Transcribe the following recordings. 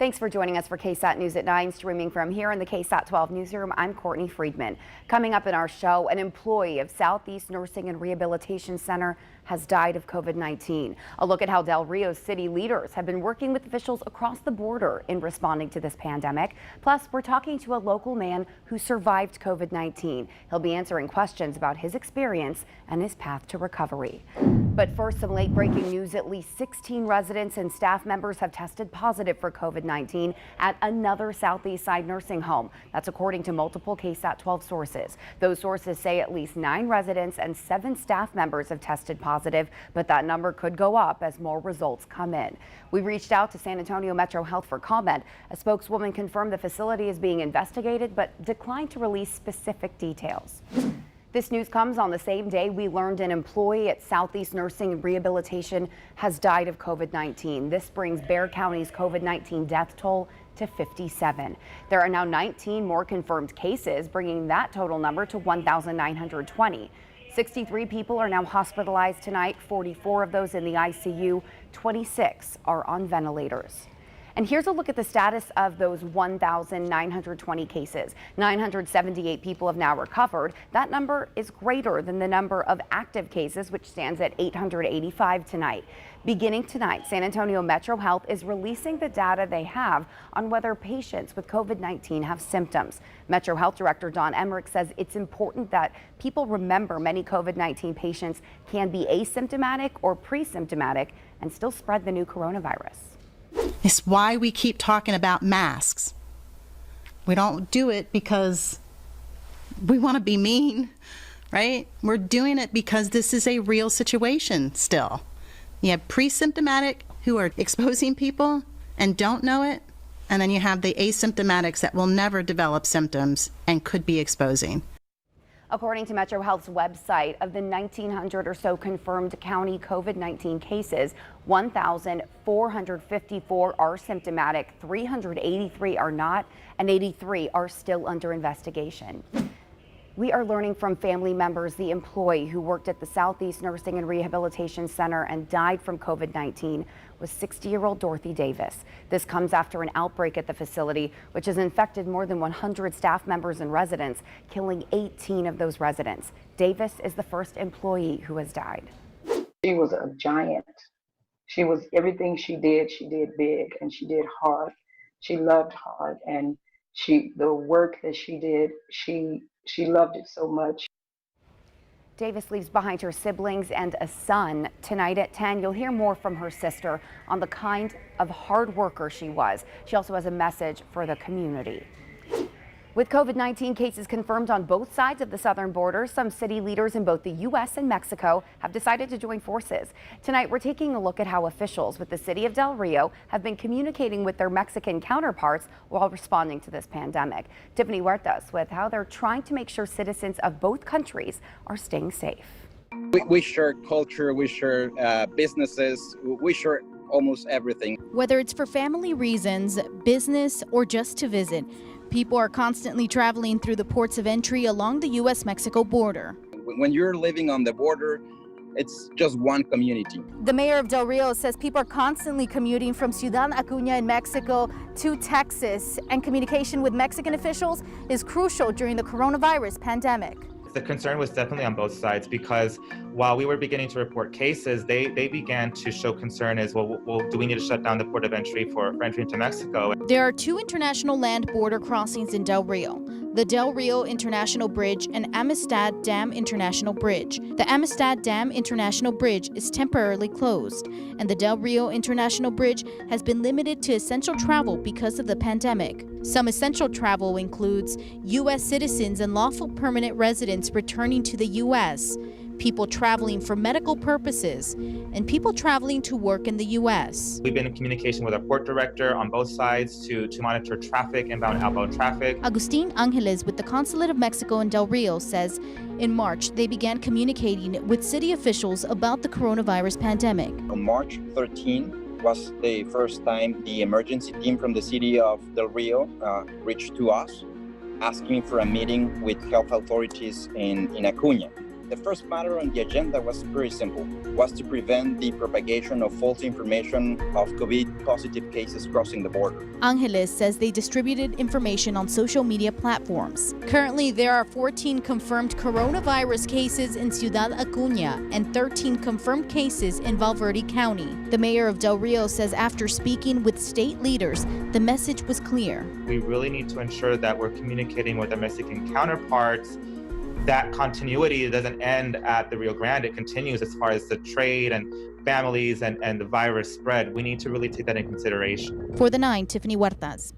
Thanks for joining us for KSAT News at 9, streaming from here in the KSAT 12 newsroom. I'm Courtney Friedman. Coming up in our show, an employee of Southeast Nursing and Rehabilitation Center has died of COVID-19. A look at how Del Rio's city leaders have been working with officials across the border in responding to this pandemic. Plus, we're talking to a local man who survived COVID-19. He'll be answering questions about his experience and his path to recovery. But first, some late-breaking news. At least 16 residents and staff members have tested positive for COVID-19 at another Southeast Side nursing home. That's according to multiple KSAT 12 sources. Those sources say at least 9 residents and 7 staff members have tested positive, but that number could go up as more results come in. We reached out to San Antonio Metro Health for comment. A spokeswoman confirmed the facility is being investigated, but declined to release specific details. This news comes on the same day we learned an employee at Southeast Nursing and Rehabilitation has died of COVID-19. This brings Bexar County's COVID-19 death toll to 57. There are now 19 more confirmed cases, bringing that total number to 1,920. 63 people are now hospitalized tonight, 44 of those in the ICU, 26 are on ventilators. And here's a look at the status of those 1,920 cases. 978 people have now recovered. That number is greater than the number of active cases, which stands at 885 tonight. Beginning tonight, San Antonio Metro Health is releasing the data they have on whether patients with COVID-19 have symptoms. Metro Health Director Don Emmerich says it's important that people remember many COVID-19 patients can be asymptomatic or pre-symptomatic and still spread the new coronavirus. It's why we keep talking about masks. We don't do it because we want to be mean, right? We're doing it because this is a real situation still. You have pre-symptomatic who are exposing people and don't know it, and then you have the asymptomatics that will never develop symptoms and could be exposing. According to Metro Health's website, of the 1,900 or so confirmed county COVID-19 cases, 1,454 are symptomatic, 383 are not, and 83 are still under investigation. We are learning from family members the employee who worked at the Southeast Nursing and Rehabilitation Center and died from COVID-19 was 60-year-old Dorothy Davis. This comes after an outbreak at the facility, which has infected more than 100 staff members and residents, killing 18 of those residents. Davis is the first employee who has died. She was a giant. She was everything she did big, and she did hard. She loved hard, and the work that she did, she loved it so much. Davis leaves behind her siblings and a son. Tonight at 10, you'll hear more from her sister on the kind of hard worker she was. She also has a message for the community. With COVID-19 cases confirmed on both sides of the southern border, some city leaders in both the U.S. and Mexico have decided to join forces. Tonight, we're taking a look at how officials with the city of Del Rio have been communicating with their Mexican counterparts while responding to this pandemic. Tiffany Huertas with how they're trying to make sure citizens of both countries are staying safe. We share culture, we share businesses, we share almost everything. Whether it's for family reasons, business, or just to visit, people are constantly traveling through the ports of entry along the U.S.-Mexico border. When you're living on the border, it's just one community. The mayor of Del Rio says people are constantly commuting from Ciudad Acuña in Mexico to Texas, and communication with Mexican officials is crucial during the coronavirus pandemic. The concern was definitely on both sides, because while we were beginning to report cases, they began to show concern as well, do we need to shut down the port of entry for entry into Mexico? There are 2 international land border crossings in Del Rio, the Del Rio International Bridge and Amistad Dam International Bridge. The Amistad Dam International Bridge is temporarily closed, and the Del Rio International Bridge has been limited to essential travel because of the pandemic. Some essential travel includes U.S. citizens and lawful permanent residents returning to the U.S., people traveling for medical purposes, and people traveling to work in the U.S. We've been in communication with our port director on both sides to monitor traffic, inbound and outbound traffic. Agustin Angeles with the Consulate of Mexico in Del Rio says in March they began communicating with city officials about the coronavirus pandemic. On March 13 was the first time the emergency team from the city of Del Rio reached to us, asking for a meeting with health authorities in Acuña. the first matter on the agenda was pretty simple, was to prevent the propagation of false information of COVID positive cases crossing the border. Angeles says they distributed information on social media platforms. Currently, there are 14 confirmed coronavirus cases in Ciudad Acuña and 13 confirmed cases in Valverde County. The mayor of Del Rio says after speaking with state leaders, the message was clear. We really need to ensure that we're communicating with our Mexican counterparts. That continuity doesn't end at the Rio Grande. It continues as far as the trade and families and the virus spread. We need to really take that in consideration. For the 9, Tiffany Huertas.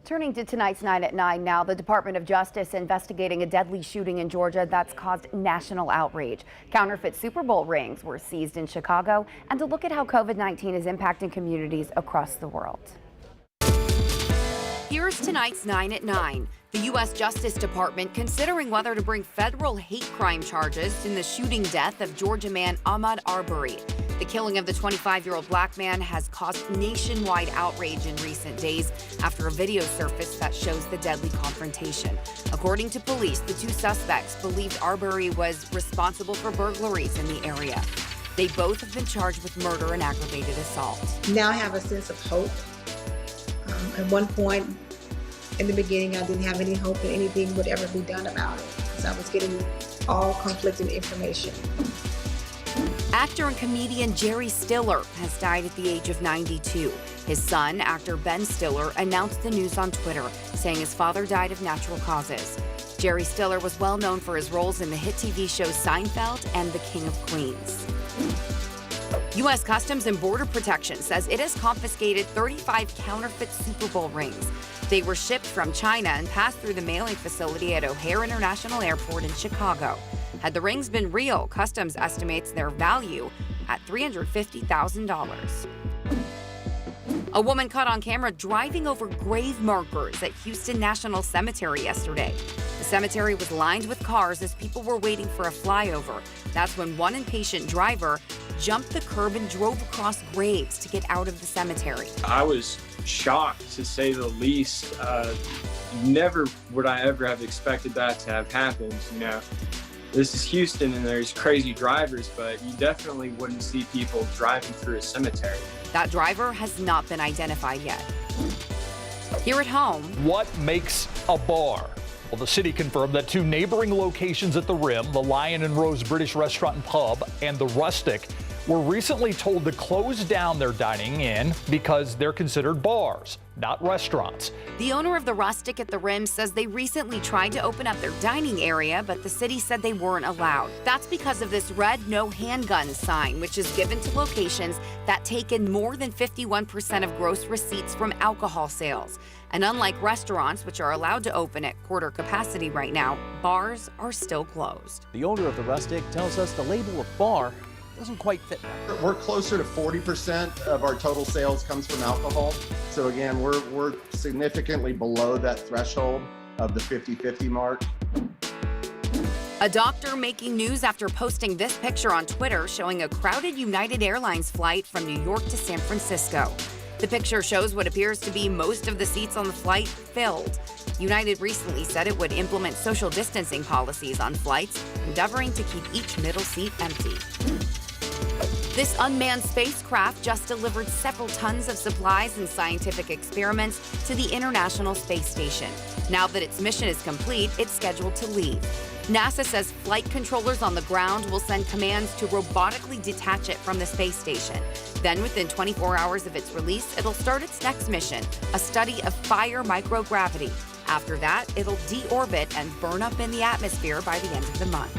Turning to tonight's 9 at 9 now, the Department of Justice investigating a deadly shooting in Georgia that's caused national outrage. Counterfeit Super Bowl rings were seized in Chicago, and to look at how COVID-19 is impacting communities across the world. Here's tonight's 9 at 9. The U.S. Justice Department considering whether to bring federal hate crime charges in the shooting death of Georgia man Ahmaud Arbery. The killing of the 25-year-old black man has caused nationwide outrage in recent days after a video surfaced that shows the deadly confrontation. According to police, the two suspects believed Arbery was responsible for burglaries in the area. They both have been charged with murder and aggravated assault. Now I have a sense of hope. At one point in the beginning, I didn't have any hope that anything would ever be done about it, because I was getting all conflicting information. Actor and comedian Jerry Stiller has died at the age of 92. His son, actor Ben Stiller, announced the news on Twitter, saying his father died of natural causes. Jerry Stiller was well known for his roles in the hit TV shows Seinfeld and The King of Queens. U.S. Customs and Border Protection says it has confiscated 35 counterfeit Super Bowl rings. They were shipped from China and passed through the mailing facility at O'Hare International Airport in Chicago. Had the rings been real, Customs estimates their value at $350,000. A woman caught on camera driving over grave markers at Houston National Cemetery yesterday. The cemetery was lined with cars as people were waiting for a flyover. That's when one impatient driver jumped the curb and drove across graves to get out of the cemetery. I was shocked, to say the least. Never would I ever have expected that to have happened. You know, this is Houston and there's crazy drivers, but you definitely wouldn't see people driving through a cemetery. That driver has not been identified yet. Here at home, what makes a bar? Well, the city confirmed that 2 neighboring locations at the Rim, the Lion and Rose British Restaurant and Pub and the Rustic, were recently told to close down their dining in because they're considered bars, not restaurants. The owner of the Rustic at the Rim says they recently tried to open up their dining area, but the city said they weren't allowed. That's because of this red no handguns sign, which is given to locations that take in more than 51% of gross receipts from alcohol sales. And unlike restaurants, which are allowed to open at quarter capacity right now, bars are still closed. The owner of the Rustic tells us the label of bar doesn't quite fit now. We're closer to 40% of our total sales comes from alcohol. So again, we're significantly below that threshold of the 50-50 mark. A doctor making news after posting this picture on Twitter showing a crowded United Airlines flight from New York to San Francisco. The picture shows what appears to be most of the seats on the flight filled. United recently said it would implement social distancing policies on flights, endeavoring to keep each middle seat empty. This unmanned spacecraft just delivered several tons of supplies and scientific experiments to the International Space Station. Now that its mission is complete, it's scheduled to leave. NASA says flight controllers on the ground will send commands to robotically detach it from the space station. Then within 24 hours of its release, it'll start its next mission, a study of fire microgravity. After that, it'll deorbit and burn up in the atmosphere by the end of the month.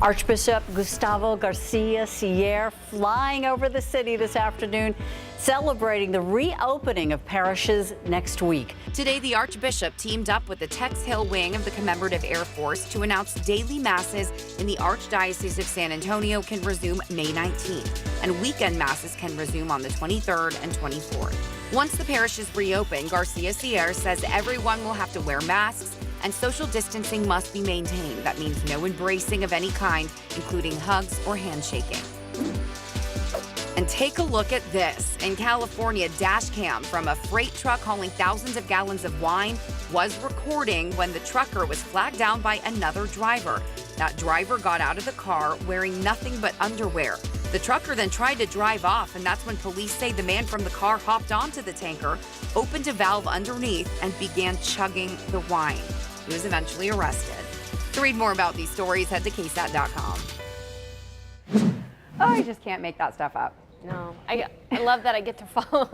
Archbishop Gustavo Garcia Sierra flying over the city this afternoon, celebrating the reopening of parishes next week. Today, the Archbishop teamed up with the Tex Hill wing of the Commemorative Air Force to announce daily masses in the Archdiocese of San Antonio can resume May 19th, and weekend masses can resume on the 23rd and 24th. Once the parishes reopen, Garcia Sierra says everyone will have to wear masks and social distancing must be maintained. That means no embracing of any kind, including hugs or handshaking. And take a look at this. In California, dash cam from a freight truck hauling thousands of gallons of wine was recording when the trucker was flagged down by another driver. That driver got out of the car wearing nothing but underwear. The trucker then tried to drive off, and that's when police say the man from the car hopped onto the tanker, opened a valve underneath, and began chugging the wine. He was eventually arrested. To read more about these stories, head to KSAT.com. Oh, I just can't make that stuff up. No, I love that I get to follow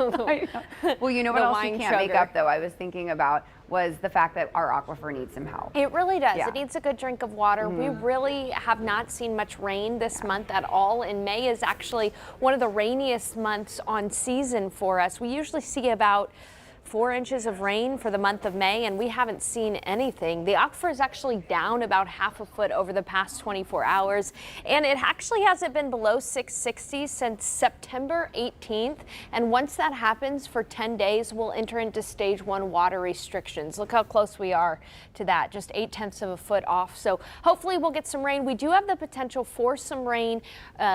Well, you know what else you can't make up, though, I was thinking about was the fact that our aquifer needs some help. It really does. Yeah. It needs a good drink of water. We really have not seen much rain this month at all, and May is actually one of the rainiest months on season for us. We usually see about 4 inches of rain for the month of May, and we haven't seen anything. The aquifer is actually down about ½ a foot over the past 24 hours, and it actually hasn't been below 660 since September 18th. And once that happens for 10 days, we'll enter into stage 1 water restrictions. Look how close we are to that, just 0.8 of a foot off. So hopefully we'll get some rain. We do have the potential for some rain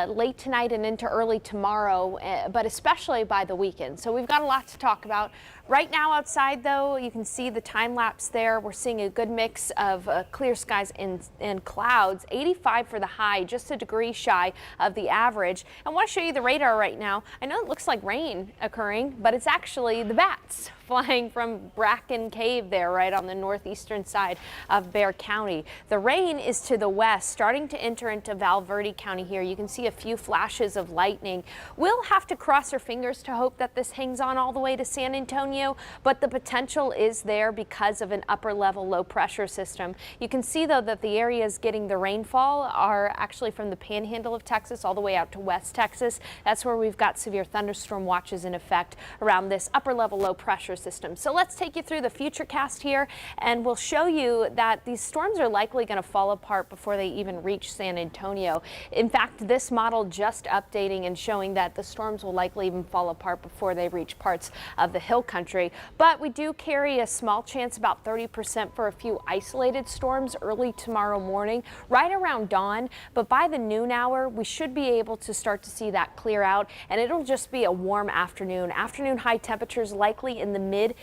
late tonight and into early tomorrow, but especially by the weekend. So we've got a lot to talk about. Right now outside, though, you can see the time lapse there. We're seeing a good mix of clear skies and clouds. 85 for the high, just a degree shy of the average. I want to show you the radar right now. I know it looks like rain occurring, but it's actually the bats flying from Bracken Cave there, right on the northeastern side of Bexar County. The rain is to the west, starting to enter into Val Verde County here. You can see a few flashes of lightning. We'll have to cross our fingers to hope that this hangs on all the way to San Antonio, but the potential is there because of an upper level low pressure system. You can see, though, that the areas getting the rainfall are actually from the panhandle of Texas all the way out to West Texas. That's where we've got severe thunderstorm watches in effect around this upper level low pressure system. So let's take you through the futurecast here, and we'll show you that these storms are likely going to fall apart before they even reach San Antonio. In fact, this model just updating and showing that the storms will likely even fall apart before they reach parts of the hill country. But we do carry a small chance, about 30%, for a few isolated storms early tomorrow morning, right around dawn. But by the noon hour, we should be able to start to see that clear out, and it'll just be a warm afternoon. Afternoon high temperatures likely in the mid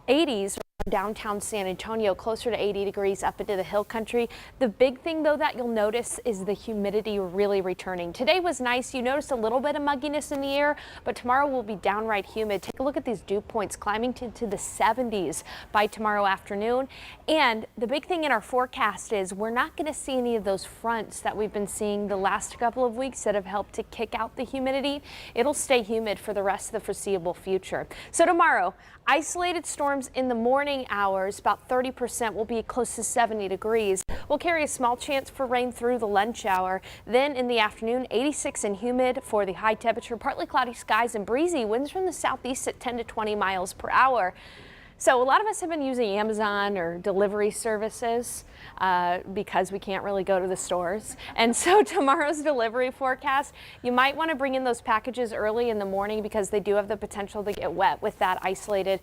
80s. Downtown San Antonio, closer to 80 degrees up into the hill country. The big thing, though, that you'll notice is the humidity really returning. Today was nice. You noticed a little bit of mugginess in the air, but tomorrow will be downright humid. Take a look at these dew points climbing to the 70s by tomorrow afternoon. And the big thing in our forecast is we're not going to see any of those fronts that we've been seeing the last couple of weeks that have helped to kick out the humidity. It'll stay humid for the rest of the foreseeable future. So tomorrow, isolated storms in the morning hours, about 30%, will be close to 70 degrees. We'll carry a small chance for rain through the lunch hour. Then in the afternoon, 86 and humid for the high temperature, partly cloudy skies and breezy winds from the southeast at 10 to 20 miles per hour. So a lot of us have been using Amazon or delivery services because we can't really go to the stores. And so tomorrow's delivery forecast, you might want to bring in those packages early in the morning because they do have the potential to get wet with that isolated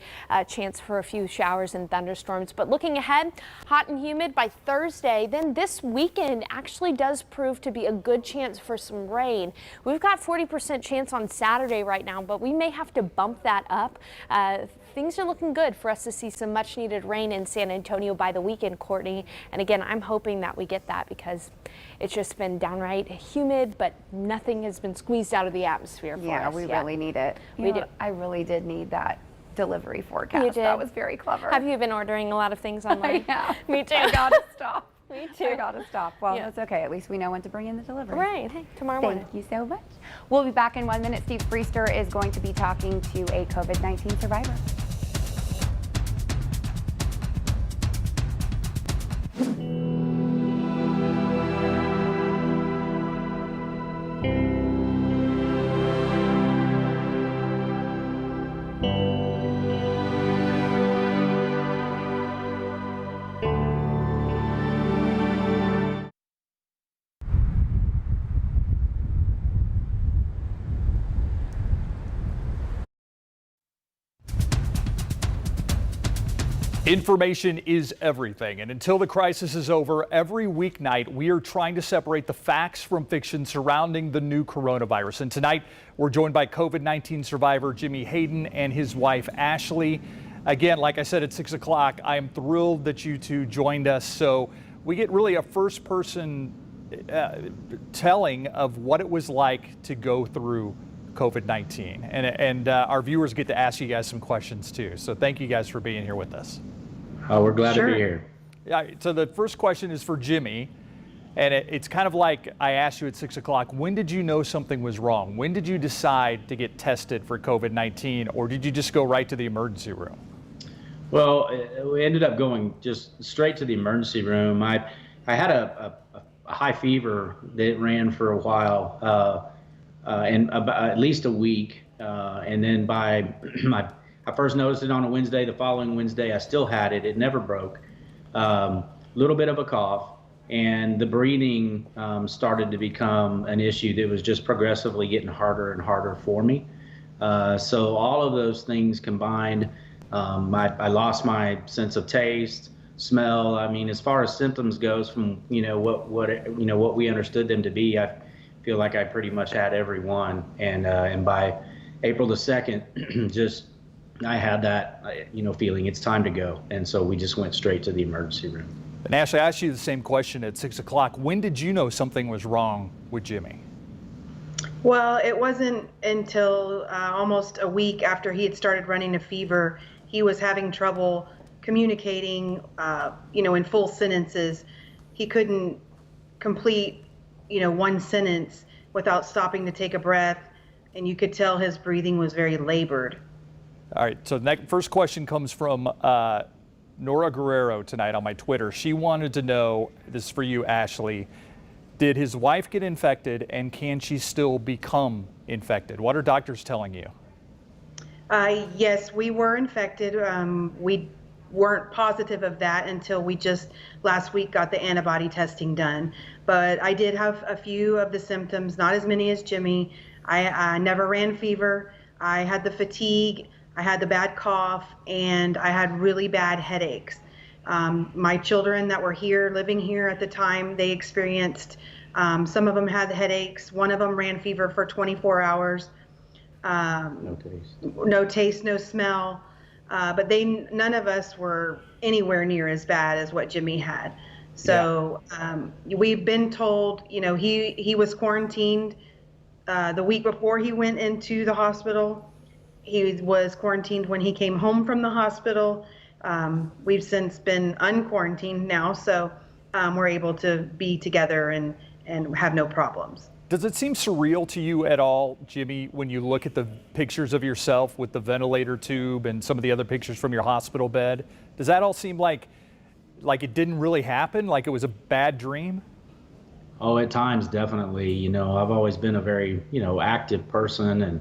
chance for a few showers and thunderstorms. But looking ahead, hot and humid by Thursday. Then this weekend actually does prove to be a good chance for some rain. We've got 40% chance on Saturday right now, but we may have to bump that up. Things are looking good for us to see some much needed rain in San Antonio by the weekend, Courtney. And again, I'm hoping that we get that because it's just been downright humid, but nothing has been squeezed out of the atmosphere for us. Yeah, we really need it. We do. I really did need that delivery forecast. You did. That was very clever. Have you been ordering a lot of things online? Yeah. Me too. I gotta stop. Me too. I gotta stop. Well, Yeah. that's okay. At least we know when to bring in the delivery. Right. Hey, tomorrow morning. Thank you so much. We'll be back in 1 minute. Steve Priester is going to be talking to a COVID-19 survivor. Information is everything, and until the crisis is over, every weeknight we are trying to separate the facts from fiction surrounding the new coronavirus. And tonight we're joined by COVID-19 survivor Jimmy Hayden and his wife Ashley. Again, like I said at 6 o'clock, I am thrilled that you two joined us. So we get really a first-person telling of what it was like to go through COVID-19, and our viewers get to ask you guys some questions too. So thank you guys for being here with us. Oh, we're glad to be here. Yeah. So the first question is for Jimmy, and it's kind of like I asked you at 6 o'clock. When did you know something was wrong? When did you decide to get tested for COVID-19, or did you just go right to the emergency room? Well, we ended up going just straight to the emergency room. I had a high fever that ran for a while, and about at least a week, and then by I first noticed it on a Wednesday. The following Wednesday, I still had it. It never broke. Little bit of a cough, and the breathing started to become an issue that was just progressively getting harder and harder for me. So all of those things combined, I lost my sense of taste, smell. I mean, as far as symptoms goes, from what we understood them to be, I feel like I pretty much had every one. And by April the 2nd, just I had that, feeling it's time to go. And so we just went straight to the emergency room. And Ashley, I asked you the same question at 6 o'clock. When did you know something was wrong with Jimmy? Well, it wasn't until almost a week after he had started running a fever. He was having trouble communicating, in full sentences. He couldn't complete, one sentence without stopping to take a breath. And you could tell his breathing was very labored. All right, so the first question comes from Nora Guerrero tonight on my Twitter. She wanted to know, this is for you, Ashley, did his wife get infected, and can she still become infected? What are doctors telling you? Yes, we were infected. We weren't positive of that until we just last week got the antibody testing done. But I did have a few of the symptoms, not as many as Jimmy. I never ran fever. I had the fatigue. I had the bad cough, and I had really bad headaches. My children that were here, living here at the time, they experienced, some of them had headaches. One of them ran fever for 24 hours. No taste, no smell. But none of us were anywhere near as bad as what Jimmy had. So we've been told, he was quarantined the week before he went into the hospital. He was quarantined when he came home from the hospital. We've since been unquarantined now, so we're able to be together and have no problems. Does it seem surreal to you at all, Jimmy, when you look at the pictures of yourself with the ventilator tube and some of the other pictures from your hospital bed? Does that all seem like it didn't really happen, like it was a bad dream? Oh, at times, definitely. I've always been a very, active person,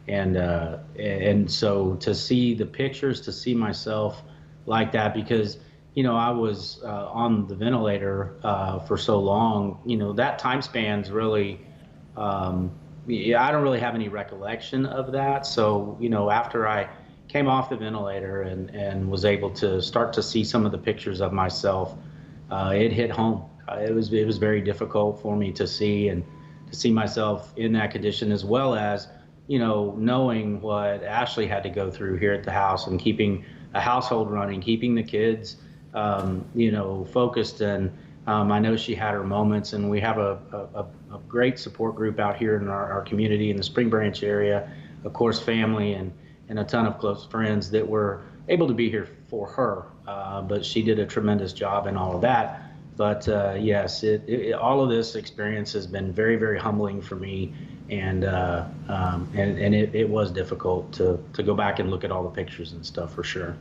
and so to see the pictures, to see myself like that, because I was on the ventilator for so long, that time span's really, I don't really have any recollection of that. So after I came off the ventilator and was able to start to see some of the pictures of myself, it hit home. It was very difficult for me to see, and to see myself in that condition, as well as knowing what Ashley had to go through here at the house, and keeping a household running, keeping the kids, focused. And I know she had her moments, and we have a great support group out here in our community in the Spring Branch area, of course, family and a ton of close friends that were able to be here for her. But she did a tremendous job in all of that. But yes, all of this experience has been very, very humbling for me. And it was difficult to go back and look at all the pictures and stuff, for sure.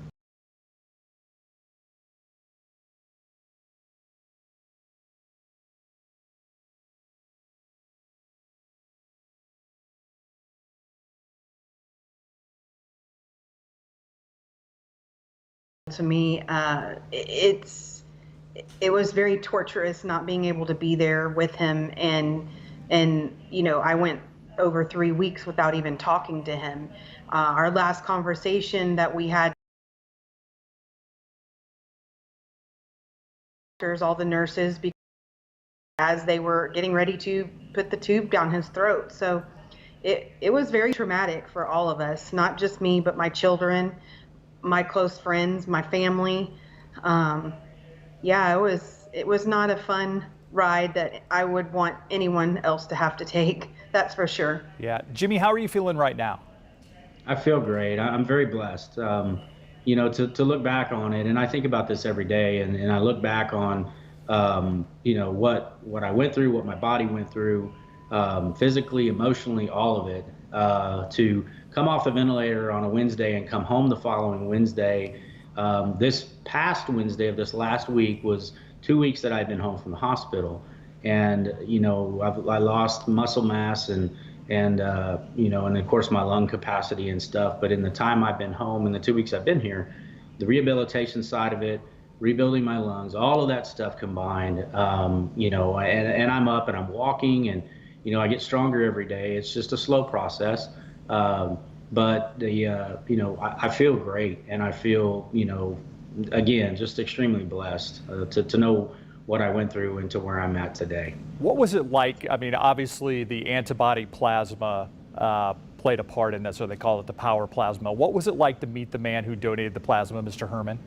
To me, it was very torturous not being able to be there with him, and I went over 3 weeks without even talking to him. Our last conversation that we had doctors, all the nurses, because as they were getting ready to put the tube down his throat. So it was very traumatic for all of us, not just me, but my children, my close friends, my family. Yeah, it was not a fun ride that I would want anyone else to have to take. That's for sure. Yeah. Jimmy, how are you feeling right now? I feel great. I'm very blessed. You know, to look back on it, and I think about this every day, and I look back on, you know, what I went through, what my body went through, physically, emotionally, all of it, to come off the ventilator on a Wednesday and come home the following Wednesday. This past Wednesday of this last week was 2 weeks that I'd been home from the hospital, and you know, I lost muscle mass and you know, and of course my lung capacity and stuff. But in the time I've been home, in the 2 weeks I've been here, the rehabilitation side of it, rebuilding my lungs, all of that stuff combined, you know, and I'm up and I'm walking, and you know, I get stronger every day. It's just a slow process. But you know, I feel great, and I feel, you know, again, just extremely blessed to know what I went through and to where I'm at today. What was it like? I mean, obviously the antibody plasma played a part in this, or they call it the power plasma. What was it like to meet the man who donated the plasma, Mr. Herman?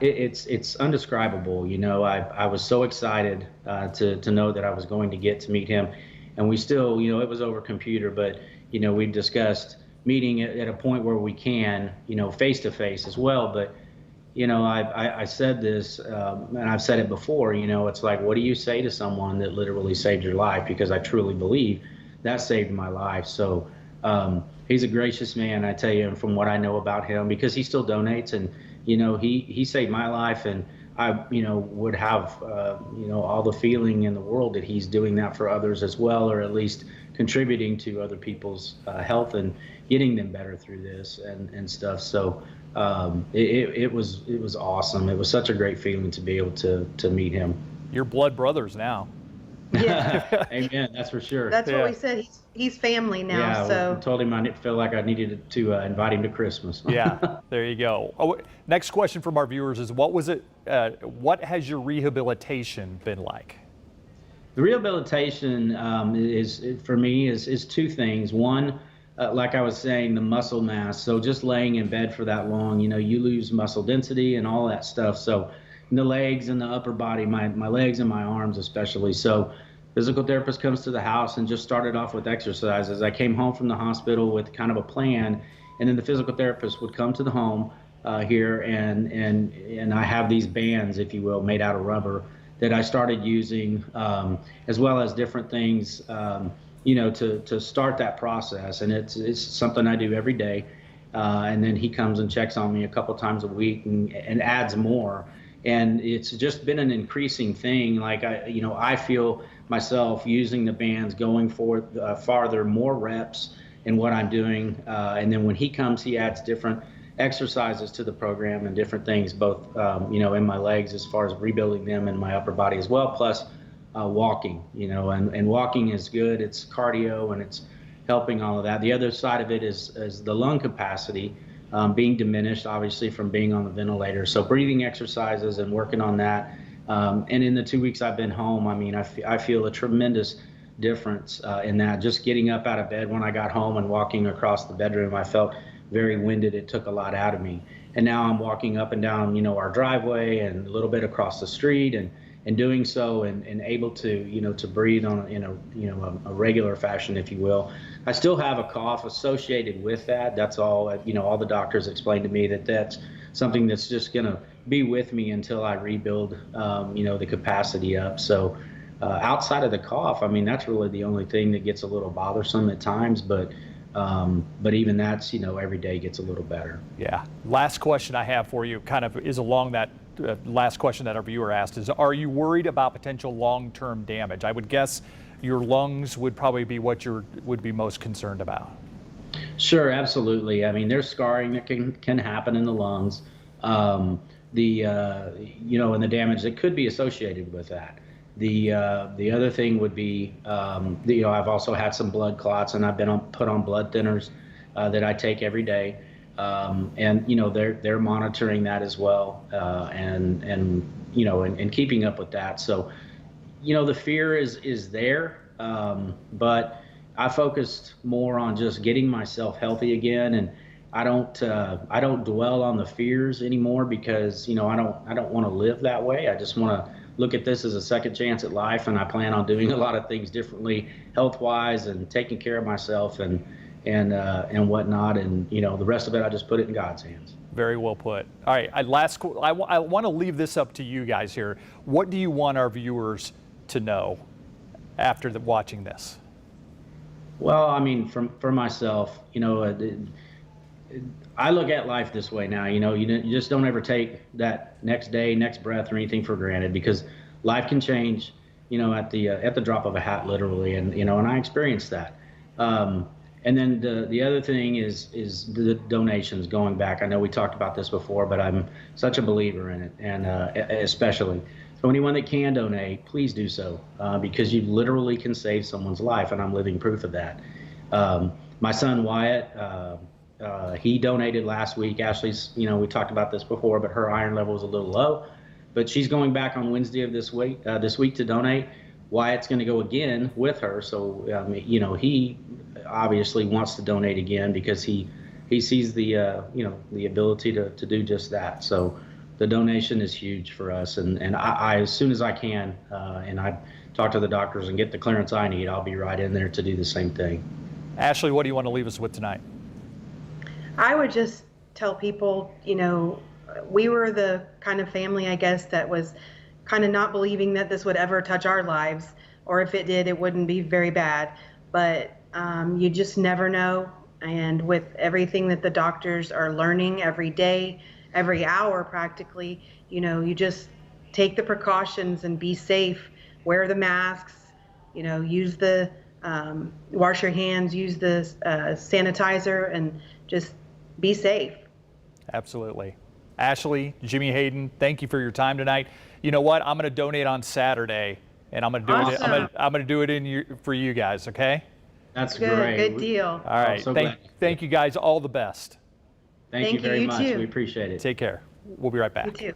It's undescribable. You know, I was so excited to know that I was going to get to meet him, and we still, you know, it was over computer, but you know, we've discussed meeting at a point where we can, you know, face to face as well. But you know, I said this, and I've said it before, you know, it's like, what do you say to someone that literally saved your life? Because I truly believe that saved my life. So he's a gracious man, I tell you, and from what I know about him, because he still donates, and, you know, he saved my life, and I, you know, would have, you know, all the feeling in the world that he's doing that for others as well, or at least contributing to other people's health and getting them better through this and stuff. So it was awesome. It was such a great feeling to be able to meet him. You're blood brothers now. Yeah. Amen. That's for sure. That's what we said. He's family now. Yeah, so I told him I felt like I needed to invite him to Christmas. Yeah, there you go. Oh, next question from our viewers is, what has your rehabilitation been like? The rehabilitation for me is two things. One, like I was saying, the muscle mass. So just laying in bed for that long, you know, you lose muscle density and all that stuff. So in the legs and the upper body, my legs and my arms especially. So physical therapist comes to the house and just started off with exercises. I came home from the hospital with kind of a plan, and then the physical therapist would come to the home here, and I have these bands, if you will, made out of rubber that I started using, as well as different things, you know, to start that process. And it's something I do every day. And then he comes and checks on me a couple times a week and adds more. And it's just been an increasing thing. Like I feel myself using the bands, going for farther, more reps in what I'm doing. And then when he comes, he adds different exercises to the program and different things, both you know, in my legs as far as rebuilding them, and my upper body as well, plus walking, you know, and walking is good. It's cardio and it's helping all of that. The other side of it is the lung capacity being diminished, obviously, from being on the ventilator. So breathing exercises and working on that. And in the 2 weeks I've been home, I mean, I feel a tremendous difference in that. Just getting up out of bed when I got home and walking across the bedroom, I felt very winded. It took a lot out of me. And now I'm walking up and down, you know, our driveway and a little bit across the street, and doing so and able to, you know, to breathe in a regular fashion, if you will. I still have a cough associated with that. That's all, you know, all the doctors explained to me that that's something that's just going to be with me until I rebuild, you know, the capacity up. So outside of the cough, I mean, that's really the only thing that gets a little bothersome at times, but even that's, you know, every day gets a little better. Yeah. Last question I have for you kind of is along that last question that our viewer asked is, are you worried about potential long-term damage? I would guess your lungs would probably be what you would be most concerned about. Sure, absolutely. I mean, there's scarring that can happen in the lungs. You know, and the damage that could be associated with that. The other thing would be, you know, I've also had some blood clots, and I've been put on blood thinners that I take every day. And they're monitoring that as well, and keeping up with that. So the fear is there, but I focused more on just getting myself healthy again, and I don't dwell on the fears anymore, because I don't want to live that way. I just want to look at this as a second chance at life, and I plan on doing a lot of things differently, health-wise, and taking care of myself and whatnot, and the rest of it I just put it in God's hands. Very well put. All right, I want to leave this up to you guys here. What do you want our viewers to know after watching this? Well, I mean, for myself, I look at life this way now. You just don't ever take that next day, next breath, or anything for granted, because life can change, at the drop of a hat, literally, and I experienced that. And then the other thing is the donations going back. I know we talked about this before, but I'm such a believer in it, and especially. So anyone that can donate, please do so, because you literally can save someone's life, and I'm living proof of that. My son Wyatt, he donated last week. Ashley's, we talked about this before, but her iron level was a little low, but she's going back on Wednesday of this week to donate. Wyatt's going to go again with her, so he obviously wants to donate again, because he sees the ability to do just that. So the donation is huge for us, and I as soon as I can, and I talk to the doctors and get the clearance I need, I'll be right in there to do the same thing. Ashley, what do you want to leave us with tonight? I would just tell people, we were the kind of family, I guess, that was kind of not believing that this would ever touch our lives, or if it did, it wouldn't be very bad. But you just never know. And with everything that the doctors are learning every day, every hour practically, you just take the precautions and be safe. Wear the masks, use the wash your hands, use the sanitizer, and just be safe. Absolutely. Ashley, Jimmy Hayden, thank you for your time tonight. You know what? I'm going to donate on Saturday, and I'm going to do it. I'm going to do it for you guys. Okay? That's good. Great. Good deal. All right. So thank you guys. All the best. Thank you very much. Too. We appreciate it. Take care. We'll be right back. You too.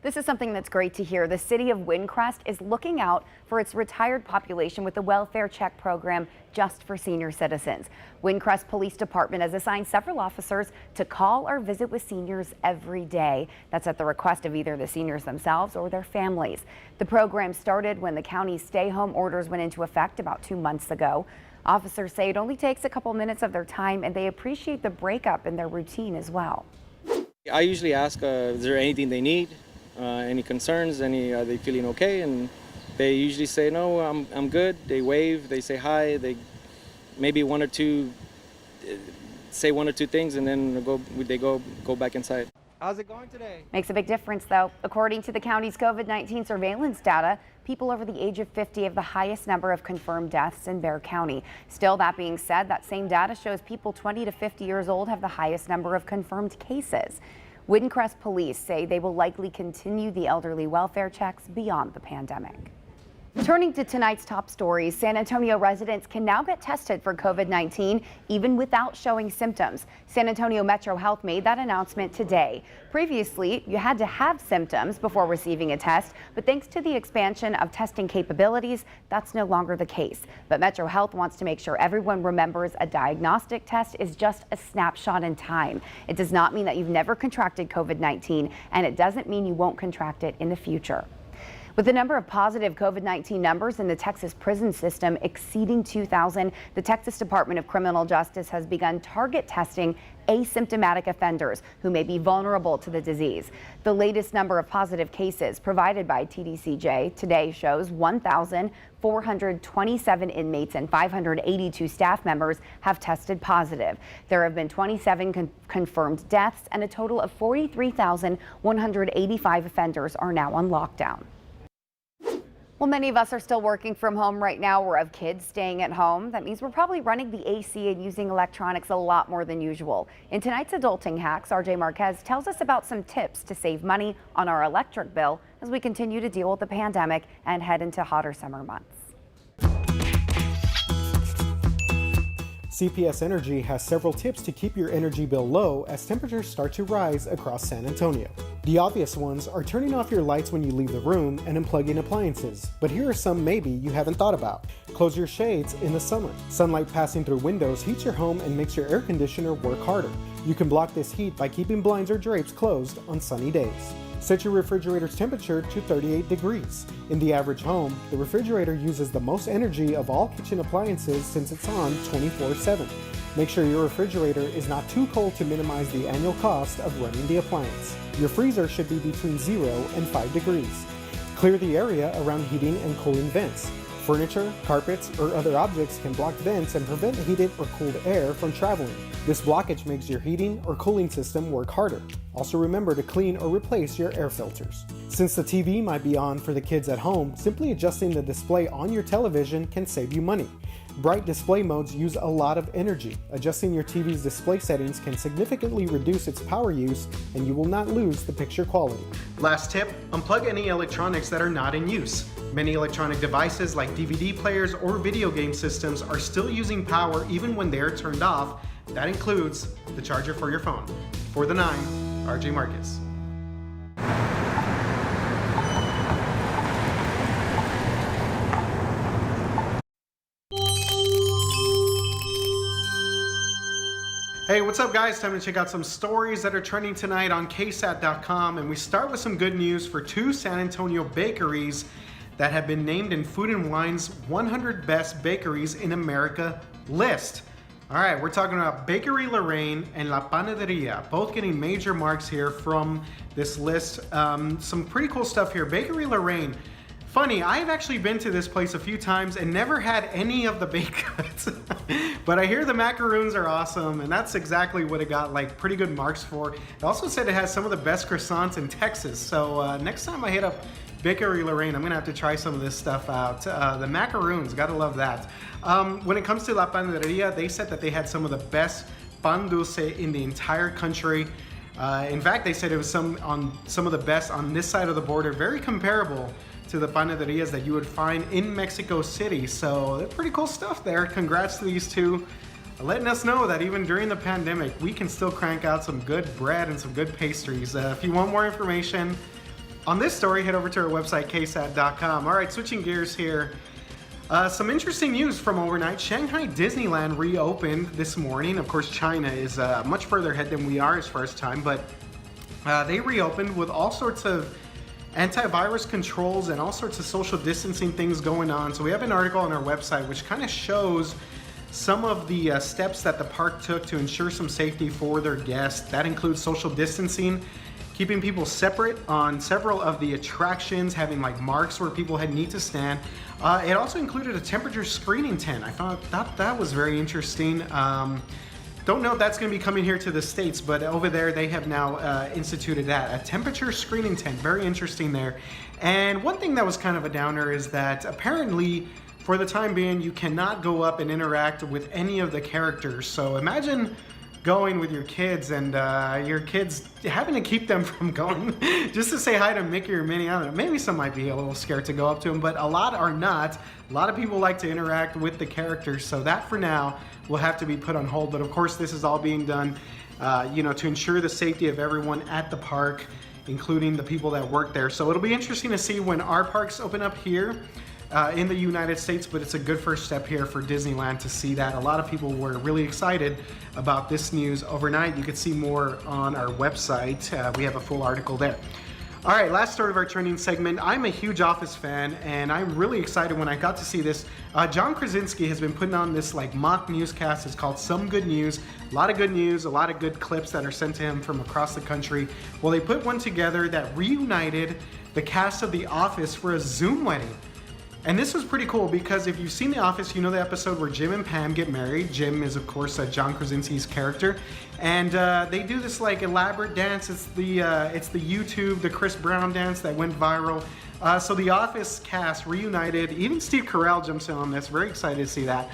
This is something that's great to hear. The city of Windcrest is looking out for its retired population with the welfare check program just for senior citizens. Windcrest Police Department has assigned several officers to call or visit with seniors every day. That's at the request of either the seniors themselves or their families. The program started when the county's stay-home orders went into effect about 2 months ago. Officers say it only takes a couple minutes of their time, and they appreciate the breakup in their routine as well. I usually ask, is there anything they need? Any concerns? Are they feeling okay? And they usually say, no, I'm good. They wave, they say hi, they maybe say one or two things, and then they go back inside. How's it going today? Makes a big difference, though. According to the county's COVID-19 surveillance data, people over the age of 50 have the highest number of confirmed deaths in Bexar County. Still, that being said, that same data shows people 20 to 50 years old have the highest number of confirmed cases. Windcrest police say they will likely continue the elderly welfare checks beyond the pandemic. Turning to tonight's top stories, San Antonio residents can now get tested for COVID-19 even without showing symptoms. San Antonio Metro Health made that announcement today. Previously, you had to have symptoms before receiving a test, but thanks to the expansion of testing capabilities, that's no longer the case. But Metro Health wants to make sure everyone remembers a diagnostic test is just a snapshot in time. It does not mean that you've never contracted COVID-19, and it doesn't mean you won't contract it in the future. With the number of positive COVID-19 numbers in the Texas prison system exceeding 2,000, the Texas Department of Criminal Justice has begun target testing asymptomatic offenders who may be vulnerable to the disease. The latest number of positive cases provided by TDCJ today shows 1,427 inmates and 582 staff members have tested positive. There have been 27 confirmed deaths, and a total of 43,185 offenders are now on lockdown. Well, many of us are still working from home right now. We're of kids staying at home. That means we're probably running the AC and using electronics a lot more than usual. In tonight's Adulting Hacks, RJ Marquez tells us about some tips to save money on our electric bill as we continue to deal with the pandemic and head into hotter summer months. CPS Energy has several tips to keep your energy bill low as temperatures start to rise across San Antonio. The obvious ones are turning off your lights when you leave the room and unplugging appliances, but here are some maybe you haven't thought about. Close your shades in the summer. Sunlight passing through windows heats your home and makes your air conditioner work harder. You can block this heat by keeping blinds or drapes closed on sunny days. Set your refrigerator's temperature to 38 degrees. In the average home, the refrigerator uses the most energy of all kitchen appliances since it's on 24/7. Make sure your refrigerator is not too cold to minimize the annual cost of running the appliance. Your freezer should be between 0 and 5 degrees. Clear the area around heating and cooling vents. Furniture, carpets, or other objects can block vents and prevent heated or cooled air from traveling. This blockage makes your heating or cooling system work harder. Also remember to clean or replace your air filters. Since the TV might be on for the kids at home, simply adjusting the display on your television can save you money. Bright display modes use a lot of energy. Adjusting your TV's display settings can significantly reduce its power use, and you will not lose the picture quality. Last tip, unplug any electronics that are not in use. Many electronic devices like DVD players or video game systems are still using power even when they're turned off. That includes the charger for your phone. For the 9, RJ Marquez. Hey, what's up guys? Time to check out some stories that are trending tonight on KSAT.com, and we start with some good news for 2 San Antonio bakeries that have been named in Food & Wine's 100 Best Bakeries in America list. All right, we're talking about Bakery Lorraine and La Panaderia, both getting major marks here from this list. Some pretty cool stuff here. Bakery Lorraine. Funny, I've actually been to this place a few times and never had any of the baked goods. But I hear the macaroons are awesome, and that's exactly what it got like pretty good marks for. It also said it has some of the best croissants in Texas. So next time I hit up Bakery Lorraine, I'm gonna have to try some of this stuff out. The macaroons, gotta love that. When it comes to La Panaderia, they said that they had some of the best pan dulce in the entire country. In fact, they said it was some of the best on this side of the border, very comparable to the panaderias that you would find in Mexico City. So they're pretty cool stuff there. Congrats to these two, letting us know that even during the pandemic, we can still crank out some good bread and some good pastries. If you want more information on this story, head over to our website, KSAT.com. All right, switching gears here. Some interesting news from overnight. Shanghai Disneyland reopened this morning. Of course, China is much further ahead than we are as far as time, but they reopened with all sorts of antivirus controls and all sorts of social distancing things going on. So we have an article on our website which kind of shows some of the steps that the park took to ensure some safety for their guests. That includes social distancing, keeping people separate on several of the attractions, having like marks where people had need to stand. It also included a temperature screening tent. I thought that was very interesting. Don't know if that's going to be coming here to the States, but over there they have now instituted that. A temperature screening tent, very interesting there. And one thing that was kind of a downer is that apparently for the time being you cannot go up and interact with any of the characters. So imagine going with your kids and your kids having to keep them from going just to say hi to Mickey or Minnie. I don't know, maybe some might be a little scared to go up to them, but a lot are not. A lot of people like to interact with the characters, so that for now will have to be put on hold. But of course this is all being done to ensure the safety of everyone at the park, including the people that work there. So it'll be interesting to see when our parks open up here in the United States, but it's a good first step here for Disneyland to see that. A lot of people were really excited about this news overnight. You can see more on our website. We have a full article there. All right, last story of our trending segment. I'm a huge Office fan, and I'm really excited when I got to see this. John Krasinski has been putting on this like mock newscast. It's called Some Good News. A lot of good news, a lot of good clips that are sent to him from across the country. Well, they put one together that reunited the cast of The Office for a Zoom wedding. And this was pretty cool because if you've seen The Office, you know the episode where Jim and Pam get married. Jim is, of course, John Krasinski's character. And they do this like elaborate dance. It's the YouTube, the Chris Brown dance that went viral. So The Office cast reunited. Even Steve Carell jumps in on this. Very excited to see that.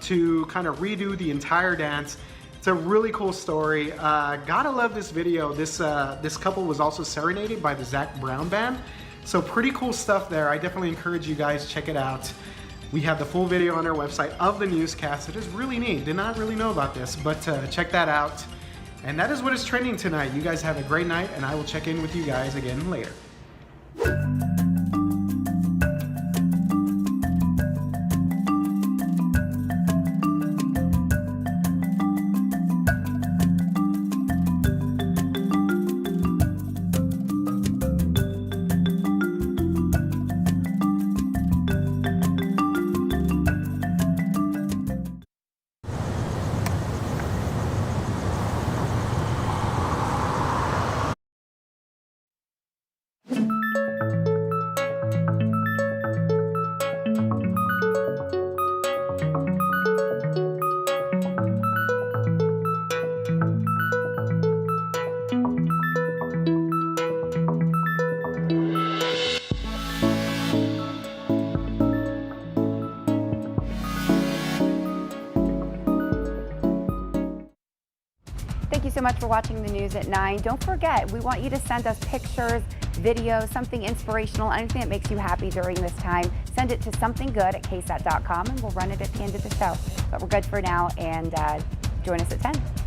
To kind of redo the entire dance. It's a really cool story. Gotta love this video. This couple was also serenaded by the Zac Brown Band. So pretty cool stuff there. I definitely encourage you guys to check it out. We have the full video on our website of the newscast. It is really neat. Did not really know about this, but check that out. And that is what is trending tonight. You guys have a great night, and I will check in with you guys again later. Thank you so much for watching the news at 9. Don't forget, we want you to send us pictures, videos, something inspirational, anything that makes you happy during this time. Send it to somethinggood@ksat.com and we'll run it at the end of the show. But we're good for now, and join us at 10.